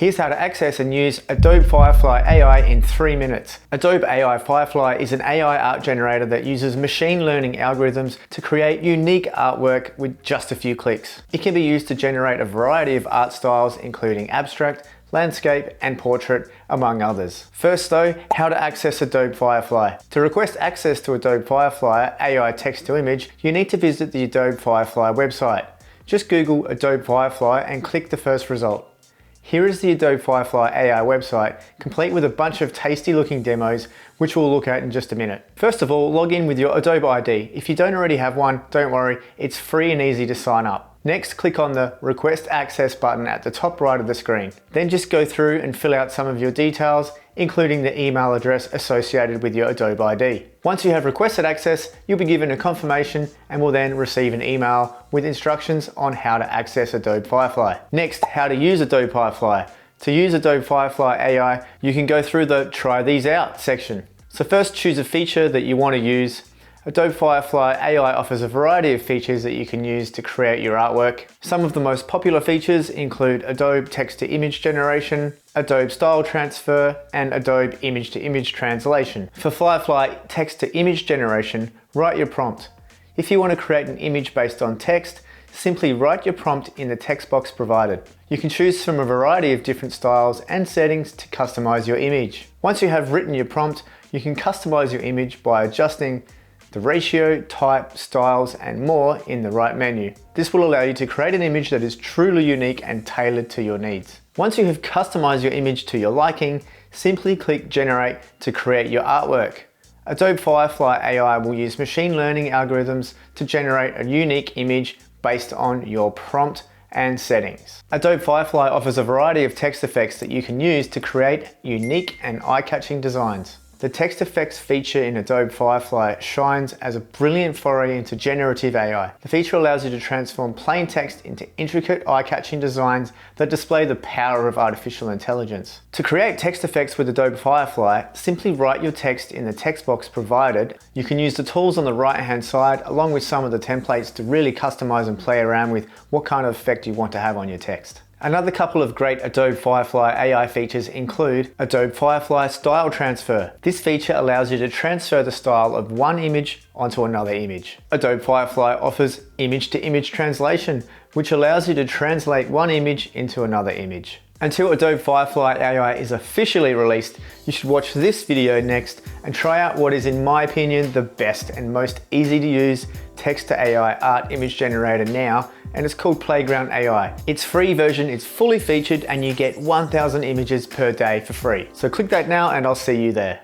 Here's how to access and use Adobe Firefly AI in 3 minutes. Adobe AI Firefly is an AI art generator that uses machine learning algorithms to create unique artwork with just a few clicks. It can be used to generate a variety of art styles, including abstract, landscape, and portrait, among others. First though, how to access Adobe Firefly. To request access to Adobe Firefly AI text to image, you need to visit the Adobe Firefly website. Just Google Adobe Firefly and click the first result. Here is the Adobe Firefly AI website, complete with a bunch of tasty looking demos, which we'll look at in just a minute. First of all, log in with your Adobe ID. If you don't already have one, don't worry, it's free and easy to sign up. Next, click on the Request Access button at the top right of the screen. Then just go through and fill out some of your details, including the email address associated with your Adobe ID. Once you have requested access, you'll be given a confirmation and will then receive an email with instructions on how to access Adobe Firefly. Next, how to use Adobe Firefly. To use Adobe Firefly AI, you can go through the Try These Out section. So first, choose a feature that you want to use. Adobe Firefly AI offers a variety of features that you can use to create your artwork. Some of the most popular features include Adobe Text-to-Image Generation, Adobe Style Transfer, and Adobe Image-to-Image Translation. For Firefly Text-to-Image Generation, write your prompt. If you want to create an image based on text, simply write your prompt in the text box provided. You can choose from a variety of different styles and settings to customize your image. Once you have written your prompt, you can customize your image by adjusting the ratio, type, styles, and more in the right menu. This will allow you to create an image that is truly unique and tailored to your needs. Once you have customized your image to your liking, simply click Generate to create your artwork. Adobe Firefly AI will use machine learning algorithms to generate a unique image based on your prompt and settings. Adobe Firefly offers a variety of text effects that you can use to create unique and eye-catching designs. The text effects feature in Adobe Firefly shines as a brilliant foray into generative AI. The feature allows you to transform plain text into intricate, eye-catching designs that display the power of artificial intelligence. To create text effects with Adobe Firefly, simply write your text in the text box provided. You can use the tools on the right-hand side along with some of the templates to really customize and play around with what kind of effect you want to have on your text. Another couple of great Adobe Firefly AI features include Adobe Firefly Style Transfer. This feature allows you to transfer the style of one image onto another image. Adobe Firefly offers image-to-image translation, which allows you to translate one image into another image. Until Adobe Firefly AI is officially released, you should watch this video next and try out what is, in my opinion, the best and most easy to use text-to-AI art image generator now, and it's called Playground AI. Its free version is fully featured and you get 1,000 images per day for free. So click that now and I'll see you there.